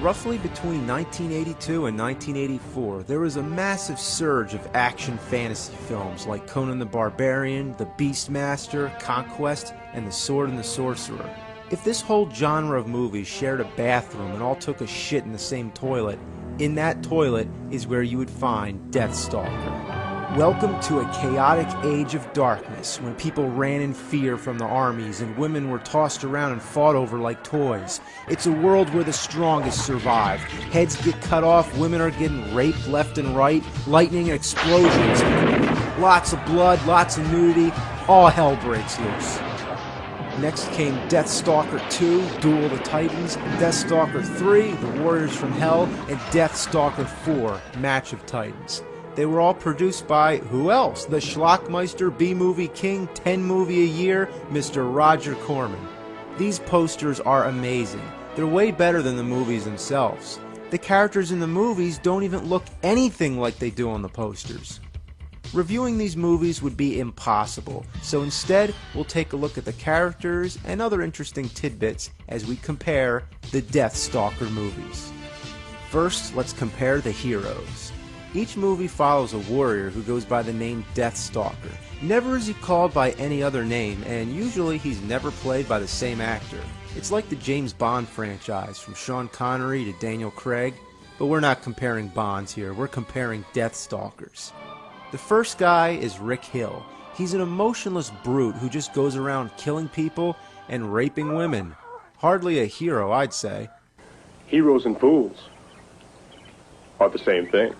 Roughly between 1982 and 1984, there was a massive surge of action fantasy films like Conan the Barbarian, The Beastmaster, Conquest, and The Sword and the Sorcerer. If this whole genre of movies shared a bathroom and all took a shit in the same toilet, in that toilet is where you would find Deathstalker. Welcome to a chaotic age of darkness, when people ran in fear from the armies and women were tossed around and fought over like toys. It's a world where the strongest survive. Heads get cut off, women are getting raped left and right, lightning and explosions. Lots of blood, lots of nudity, all hell breaks loose. Next came Deathstalker 2, Duel of the Titans, Deathstalker 3, The Warriors from Hell, and Deathstalker 4, Match of Titans. They were all produced by, who else? The Schlockmeister B-Movie King, 10 movie a year, Mr. Roger Corman. These posters are amazing. They're way better than the movies themselves. The characters in the movies don't even look anything like they do on the posters. Reviewing these movies would be impossible, so instead we'll take a look at the characters and other interesting tidbits as we compare the Deathstalker movies. First, let's compare the heroes. Each movie follows a warrior who goes by the name Deathstalker. Never is he called by any other name, and usually he's never played by the same actor. It's like the James Bond franchise, from Sean Connery to Daniel Craig, but we're not comparing Bonds here, we're comparing Deathstalkers. The first guy is Rick Hill. He's an emotionless brute who just goes around killing people and raping women. Hardly a hero, I'd say. Heroes and fools are the same thing.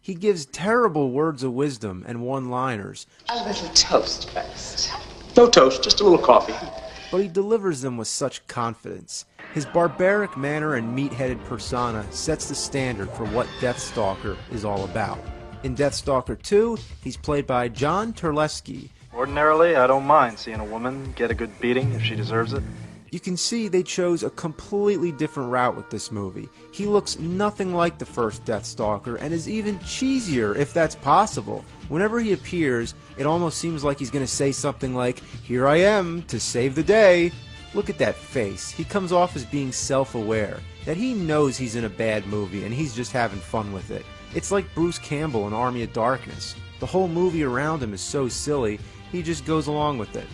He gives terrible words of wisdom and one-liners. A little toast first. No toast, just a little coffee. But he delivers them with such confidence. His barbaric manner and meat-headed persona sets the standard for what Deathstalker is all about. In Deathstalker 2, he's played by John Turleski. Ordinarily, I don't mind seeing a woman get a good beating if she deserves it. You can see they chose a completely different route with this movie. He looks nothing like the first Deathstalker and is even cheesier, if that's possible. Whenever he appears, it almost seems like he's going to say something like, "Here I am, to save the day." Look at that face. He comes off as being self-aware, that he knows he's in a bad movie and he's just having fun with it. It's like Bruce Campbell in Army of Darkness. The whole movie around him is so silly, he just goes along with it.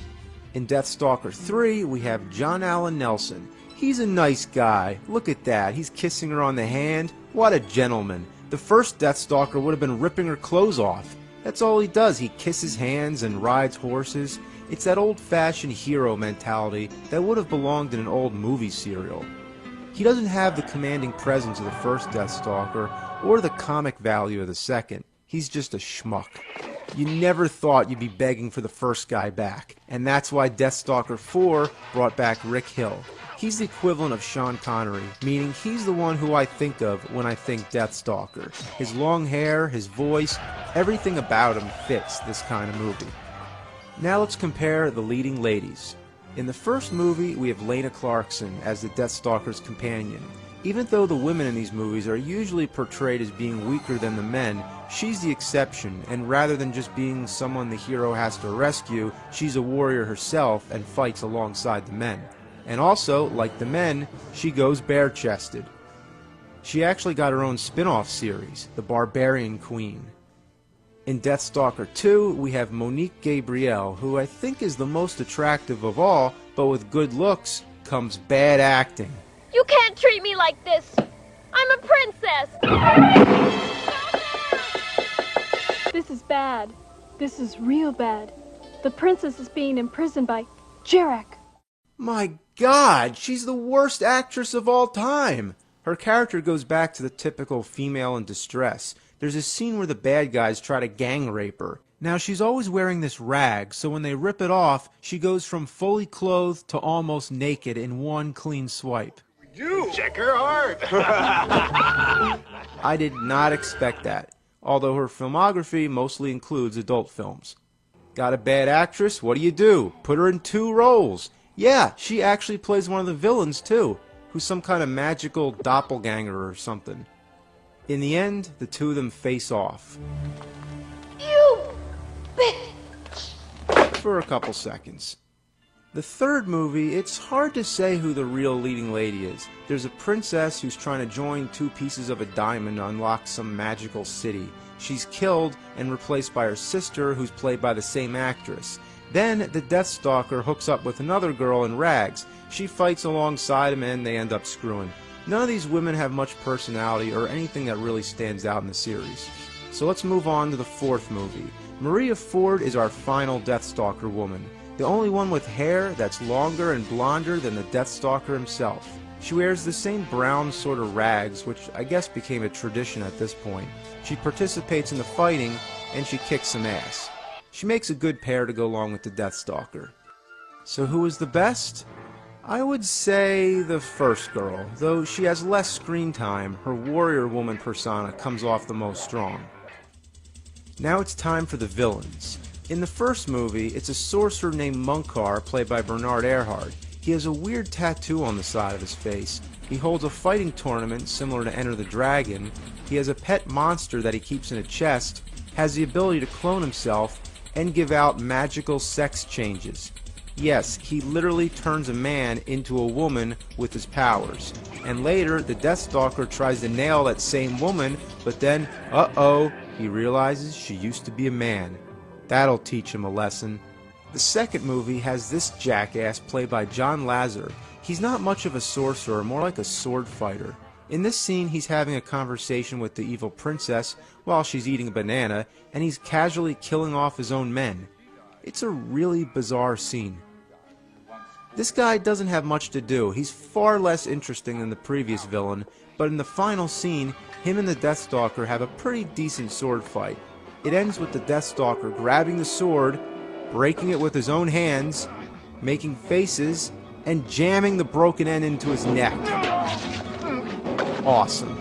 In Deathstalker 3, we have John Allen Nelson. He's a nice guy. Look at that. He's kissing her on the hand. What a gentleman. The first Deathstalker would have been ripping her clothes off. That's all he does. He kisses hands and rides horses. It's that old-fashioned hero mentality that would have belonged in an old movie serial. He doesn't have the commanding presence of the first Deathstalker or the comic value of the second. He's just a schmuck. You never thought you'd be begging for the first guy back, and that's why Deathstalker 4 brought back Rick Hill. He's the equivalent of Sean Connery, meaning he's the one who I think of when I think Deathstalker. His long hair, his voice, everything about him fits this kind of movie. Now let's compare the leading ladies. In the first movie, we have Lena Clarkson as the Deathstalker's companion. Even though the women in these movies are usually portrayed as being weaker than the men, she's the exception, and rather than just being someone the hero has to rescue, she's a warrior herself and fights alongside the men. And also, like the men, she goes bare-chested. She actually got her own spin-off series, The Barbarian Queen. In Deathstalker 2, we have Monique Gabrielle, who I think is the most attractive of all, but with good looks comes bad acting. You can't treat me like this! I'm a princess! This is bad. This is real bad. The princess is being imprisoned by Jarek. My God, she's the worst actress of all time! Her character goes back to the typical female in distress. There's a scene where the bad guys try to gang rape her. Now, she's always wearing this rag, so when they rip it off, she goes from fully clothed to almost naked in one clean swipe. You check her heart. I did not expect that, although her filmography mostly includes adult films. Got a bad actress? What do? Put her in 2 roles. Yeah, she actually plays one of the villains too, who's some kind of magical doppelganger or something. In the end, the two of them face off. You bitch! For a couple seconds. The third movie, it's hard to say who the real leading lady is. There's a princess who's trying to join two pieces of a diamond to unlock some magical city. She's killed and replaced by her sister, who's played by the same actress. Then, the Deathstalker hooks up with another girl in rags. She fights alongside him and they end up screwing. None of these women have much personality or anything that really stands out in the series. So let's move on to the fourth movie. Maria Ford is our final Deathstalker woman. The only one with hair that's longer and blonder than the Deathstalker himself. She wears the same brown sort of rags, which I guess became a tradition at this point. She participates in the fighting, and she kicks some ass. She makes a good pair to go along with the Deathstalker. So who is the best? I would say the first girl. Though she has less screen time, her warrior woman persona comes off the most strong. Now it's time for the villains. In the first movie, it's a sorcerer named Munkar, played by Bernard Earhart. He has a weird tattoo on the side of his face. He holds a fighting tournament similar to Enter the Dragon. He has a pet monster that he keeps in a chest, has the ability to clone himself, and give out magical sex changes. Yes, he literally turns a man into a woman with his powers. And later, the Deathstalker tries to nail that same woman, but then, uh-oh, he realizes she used to be a man. That'll teach him a lesson. The second movie has this jackass played by John Lazar. He's not much of a sorcerer, more like a sword fighter. In this scene, he's having a conversation with the evil princess while she's eating a banana, and he's casually killing off his own men. It's a really bizarre scene. This guy doesn't have much to do. He's far less interesting than the previous villain, but in the final scene, him and the Deathstalker have a pretty decent sword fight. It ends with the Deathstalker grabbing the sword, breaking it with his own hands, making faces, and jamming the broken end into his neck. Awesome.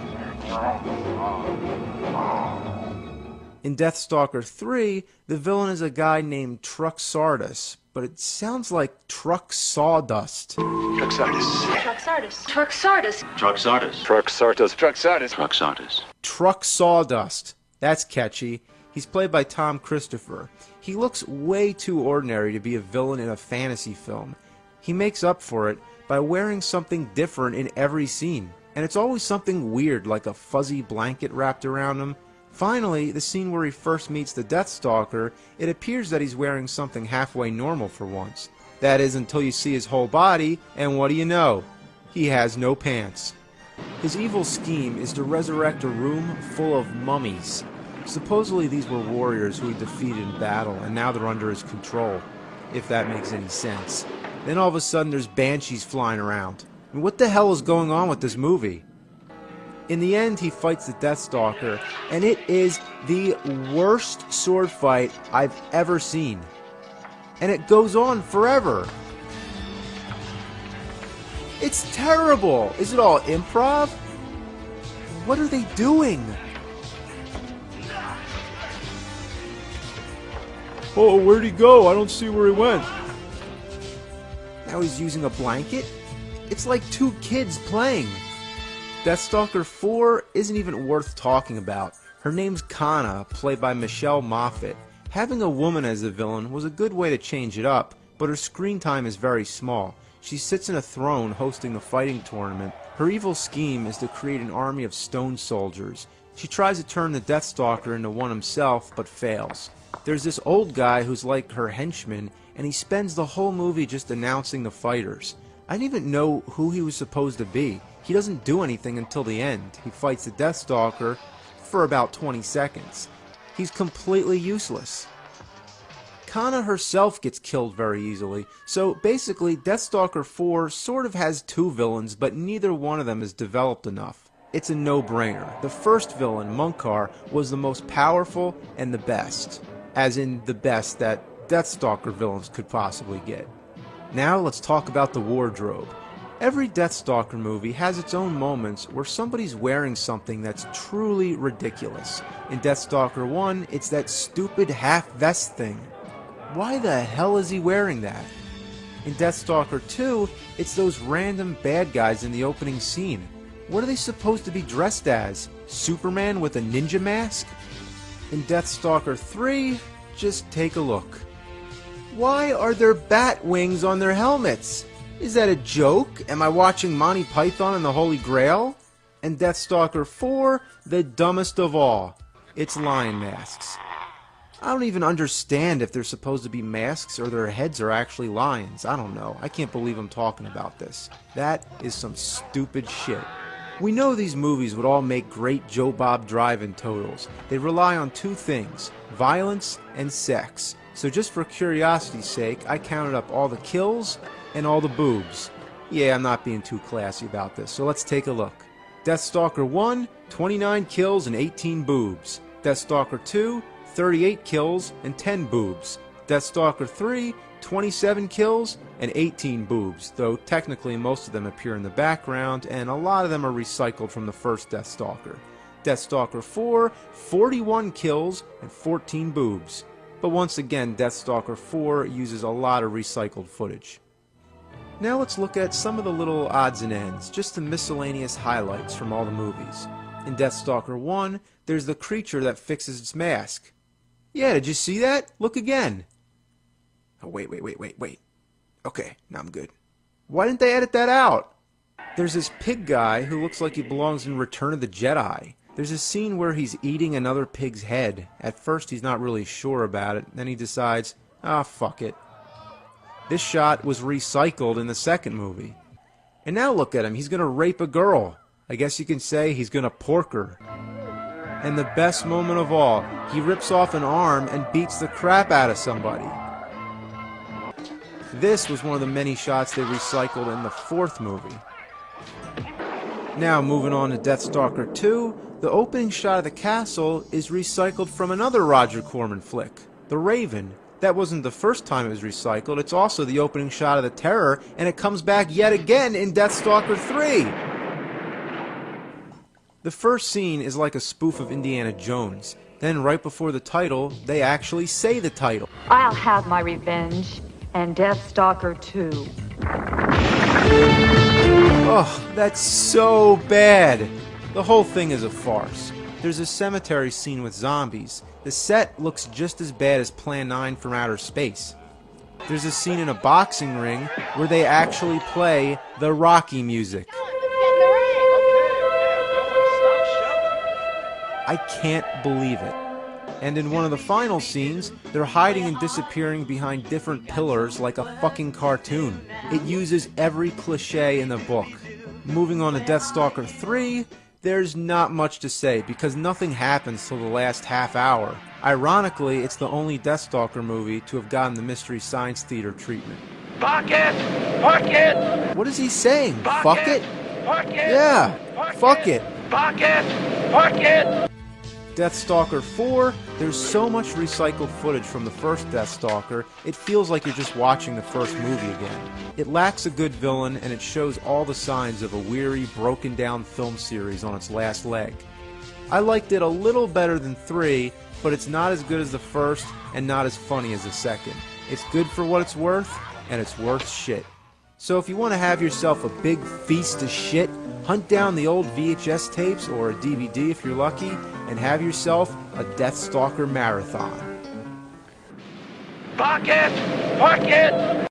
In Deathstalker 3, the villain is a guy named Truck Sardis, but it sounds like Truck Sawdust. Truck Sardis. Truck Sardis. Truck Sardis. Truck Sardis. Truck Sardis. Truck Sardis. Truck Sardis. Truck Sawdust. That's catchy. He's played by Tom Christopher. He looks way too ordinary to be a villain in a fantasy film. He makes up for it by wearing something different in every scene. And it's always something weird, like a fuzzy blanket wrapped around him. Finally, the scene where he first meets the Deathstalker, it appears that he's wearing something halfway normal for once. That is until you see his whole body, and what do you know? He has no pants. His evil scheme is to resurrect a room full of mummies. Supposedly these were warriors who he defeated in battle, and now they're under his control, if that makes any sense. Then all of a sudden there's banshees flying around. I mean, what the hell is going on with this movie? In the end, he fights the Deathstalker, and it is the worst sword fight I've ever seen. And it goes on forever. It's terrible! Is it all improv? What are they doing? Oh, where'd he go? I don't see where he went. Now he's using a blanket? It's like two kids playing. Deathstalker 4 isn't even worth talking about. Her name's Kana, played by Michelle Moffat. Having a woman as the villain was a good way to change it up, but her screen time is very small. She sits in a throne hosting the fighting tournament. Her evil scheme is to create an army of stone soldiers. She tries to turn the Deathstalker into one himself, but fails. There's this old guy who's like her henchman, and he spends the whole movie just announcing the fighters. I didn't even know who he was supposed to be. He doesn't do anything until the end. He fights the Deathstalker for about 20 seconds. He's completely useless. Kana herself gets killed very easily, so basically Deathstalker 4 sort of has two villains, but neither one of them is developed enough. It's a no-brainer. The first villain, Munkar, was the most powerful and the best. As in the best that Deathstalker villains could possibly get. Now let's talk about the wardrobe. Every Deathstalker movie has its own moments where somebody's wearing something that's truly ridiculous. In Deathstalker 1, it's that stupid half-vest thing. Why the hell is he wearing that? In Deathstalker 2, it's those random bad guys in the opening scene. What are they supposed to be dressed as? Superman with a ninja mask? In Deathstalker 3, just take a look. Why are there bat wings on their helmets? Is that a joke? Am I watching Monty Python and the Holy Grail? And Deathstalker 4, the dumbest of all. It's lion masks. I don't even understand if they're supposed to be masks or their heads are actually lions. I don't know. I can't believe I'm talking about this. That is some stupid shit. We know these movies would all make great Joe Bob drive-in totals. They rely on two things, violence and sex. So just for curiosity's sake, I counted up all the kills and all the boobs. Yeah, I'm not being too classy about this, so let's take a look. Deathstalker 1, 29 kills and 18 boobs. Deathstalker 2, 38 kills and 10 boobs. Deathstalker 3, 27 kills and 18 boobs, though technically most of them appear in the background and a lot of them are recycled from the first Deathstalker. Deathstalker 4, 41 kills and 14 boobs. But once again, Deathstalker 4 uses a lot of recycled footage. Now let's look at some of the little odds and ends, just the miscellaneous highlights from all the movies. In Deathstalker 1, there's the creature that fixes its mask. Yeah, did you see that? Look again. Oh, wait. Okay, now I'm good. Why didn't they edit that out? There's this pig guy who looks like he belongs in Return of the Jedi. There's a scene where he's eating another pig's head. At first he's not really sure about it, then he decides, fuck it. This shot was recycled in the second movie. And now look at him, he's gonna rape a girl. I guess you can say he's gonna pork her. And the best moment of all, he rips off an arm and beats the crap out of somebody. This was one of the many shots they recycled in the fourth movie. Now moving on to Deathstalker 2, the opening shot of the castle is recycled from another Roger Corman flick, The Raven. That wasn't the first time it was recycled, it's also the opening shot of The Terror, and it comes back yet again in Deathstalker 3! The first scene is like a spoof of Indiana Jones. Then right before the title, they actually say the title. I'll have my revenge, and Deathstalker 2. Oh, that's so bad. The whole thing is a farce. There's a cemetery scene with zombies. The set looks just as bad as Plan 9 from Outer Space. There's a scene in a boxing ring where they actually play the Rocky music. I can't believe it. And in one of the final scenes, they're hiding and disappearing behind different pillars like a fucking cartoon. It uses every cliche in the book. Moving on to Deathstalker 3, there's not much to say because nothing happens till the last half hour. Ironically, it's the only Deathstalker movie to have gotten the Mystery Science Theater treatment. Fuck it! Fuck it! What is he saying? Fuck it? Fuck it! Yeah, fuck it! Fuck it! Fuck it! Deathstalker 4, there's so much recycled footage from the first Deathstalker, it feels like you're just watching the first movie again. It lacks a good villain, and it shows all the signs of a weary, broken down film series on its last leg. I liked it a little better than 3, but it's not as good as the first, and not as funny as the second. It's good for what it's worth, and it's worth shit. So if you want to have yourself a big feast of shit, hunt down the old VHS tapes or a DVD if you're lucky, and have yourself a Deathstalker marathon. Fuck it! Fuck it!